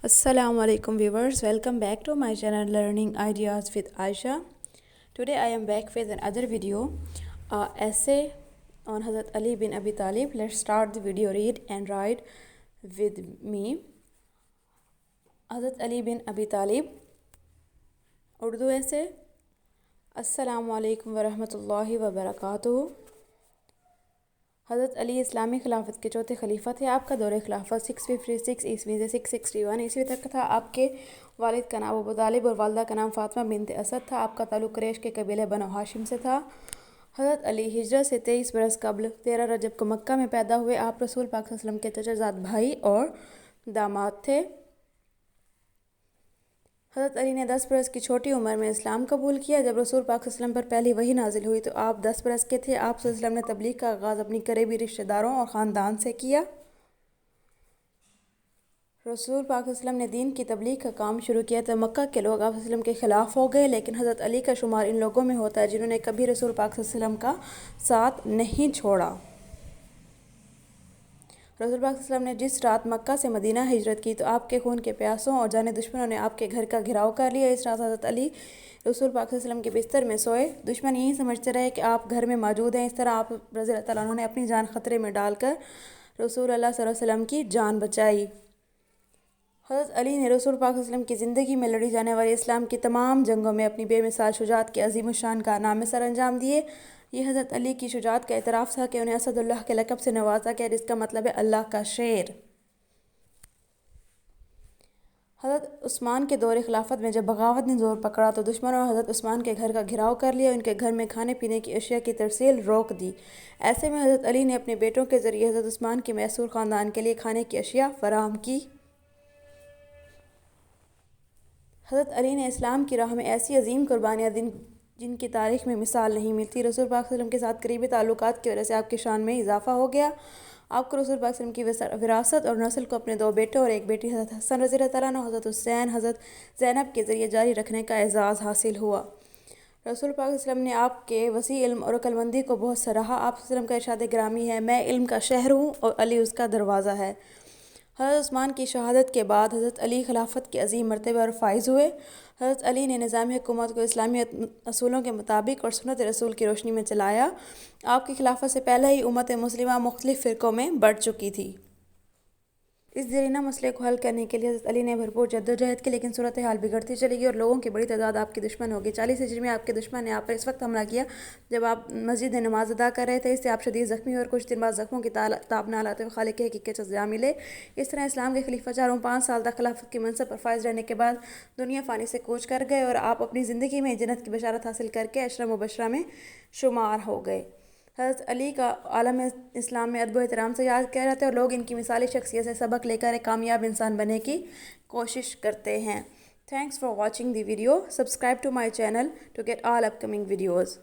Assalamu alaikum viewers, welcome back to my channel Learning Ideas with Aisha. Today I am back with another video, essay on Hazrat Ali bin Abi Talib. Let's start the video, read and write with me. Hazrat Ali bin Abi Talib, Urdu essay. Assalamu alaikum wa rahmatullahi wa barakatuh. हज़रत अली इस्लामी खिलाफत के चौथे खलीफा थे। आपका दौर खिलाफत 656 ईस्वी से 661 ईस्वी तक था। आपके वालिद का नाम अबू तालिब और वालदा का नाम फ़ातिमा बिन्त असद था। आपका ताल्लुक़ कुरैश के कबीले बनो हाशिम से था। हज़रत अली हिजरत से 23 बरस कबल 13 रजब को मक्का में पैदा हुए। आप रसूल पाक सल्लल्लाहु अलैहि वसल्लम के चचाजाद भाई और दामाद थे। हज़रत अली ने 10 बरस की छोटी उम्र में इस्लाम कबूल किया। जब रसूल पाक सल्लल्लाहु अलैहि वसल्लम पर पहली वही नाजिल हुई तो आप 10 बरस के थे। आप सल्लल्लाहु अलैहि वसल्लम ने तबलीग का आगाज़ अपनी करीबी रिश्तेदारों और ख़ानदान से किया। रसूल पाक सल्लल्लाहु अलैहि वसल्लम ने दीन की तबलीग का काम शुरू किया तो मक्का के लोग आप सल्लल्लाहु अलैहि वसल्लम के ख़िलाफ़ हो गए, लेकिन हज़रत अली का शुमार इन लोगों में होता है जिन्होंने कभी रसूल पाक सल्लल्लाहु अलैहि वसल्लम का साथ नहीं छोड़ा। रसूल पाक सल्लल्लाहु अलैहि वसल्लम ने जिस रात मक्का से मदीना हिजरत की तो आपके खून के प्यासों और जाने दुश्मनों ने आपके घर का घिराव कर लिया। इस रात हज़रत अली रसूल पाक सल्लल्लाहु अलैहि वसल्लम के बिस्तर में सोए। दुश्मन यही समझते रहे कि आप घर में मौजूद हैं। इस तरह आप रज़ी अल्लाह तआला अन्हु ने अपनी जान ख़तरे में डालकर रसूल अल्लाह सल्लल्लाहु अलैहि वसल्लम की जान बचाई। हज़रत अली ने रसूल पाक सल्लल्लाहु अलैहि वसल्लम की ज़िंदगी में लड़ी जाने वाली इस्लाम की तमाम जंगों में अपनी बेमिसाल शुजाअत के अज़ीम शान कारनामे सर अंजाम दिए। ये हज़रत अली की शुजाअत का एतराफ़ था कि उन्हें असदुल्लाह के लक़ब से नवाजा गया, जिसका मतलब है अल्लाह का शेर। हज़रत उस्मान के दौर खिलाफत में जब बगावत ने ज़ोर पकड़ा तो दुश्मनों ने हज़रत उस्मान के घर का घिराव कर लिया। उनके घर में खाने पीने की अशिया की तरसील रोक दी। ऐसे में हज़रत अली ने अपने बेटों के ज़रिए हज़रत उस्मान के मैसूर ख़ानदान के लिए खाने की अशिया फ़राहम की। हज़रत अली ने इस्लाम की राह में ऐसी अजीम कुर्बानियाँ दी जिनकी तारीख़ में मिसाल नहीं मिलती। रसूल पाक सल्लल्लाहु अलैहि वसल्लम के साथ करीबी ताल्लुकात की वजह से आपकी शान में इजाफ़ा हो गया। आपको रसूल पाक सल्लल्लाहु अलैहि वसल्लम की विरासत और नस्ल को अपने 2 बेटों और एक बेटी हज़रत हसन रज़ी अल्लाह तआला अन्हु, हज़रत हुसैन, हज़रत ज़ैनब के ज़रिए जारी रखने का एज़ाज़ हासिल हुआ। रसूल पाक सल्लल्लाहु अलैहि वसल्लम ने आपके वसी इल्म और अक्लमंदी को बहुत सराहा। आप सल्लल्लाहु अलैहि वसल्लम का इरशाद ग्रामी है, मैं इल्म का शहर हूँ और अली उसका दरवाज़ा है। हज़रत उस्मान की शहादत के बाद हज़रत अली खिलाफत के अज़ीम मर्तबे और फ़ाइज़ हुए। हज़रत अली ने निज़ाम हुकूमत को इस्लामी असूलों के मुताबिक और सुन्नत रसूल की रोशनी में चलाया। आपकी खिलाफत से पहले ही उम्मत मुस्लिमा मुख्तलिफ़ फ़िरक़ों में बढ़ चुकी थी। इस दरीना मसले को हल करने के लिए हज़रत अली ने भरपूर जद्दोजहद की, लेकिन सूरत हाल बिगड़ती चली गई और लोगों की बड़ी तादाद आपके दुश्मन हो गई। 40 हिजरी में आपके दुश्मन ने आप पर इस वक्त हमला किया जब आप मस्जिद में नमाज अदा कर रहे थे। इससे आप शदीद ज़ख्मी और कुछ दिन बाद ज़ख्मों की ताब न लाते हुए खालिक की हकीकत से जा मिले। इस तरह इस्लाम के खलीफा 5 साल तक खिलाफत के मनसब पर फाइज रहने के बाद दुनिया फ़ानी से कूच कर गए और आप अपनी ज़िंदगी में जन्नत की बशारत हासिल करके अशरा मुबशरा में शुमार हो गए। हज़रत अली का आलम इस्लाम में अदब एहतराम से याद किया जाता है और लोग इनकी मिसाली शख्सियत से सबक लेकर एक कामयाब इंसान बनने की कोशिश करते हैं। Thanks for watching the video. Subscribe to my channel to get all upcoming videos.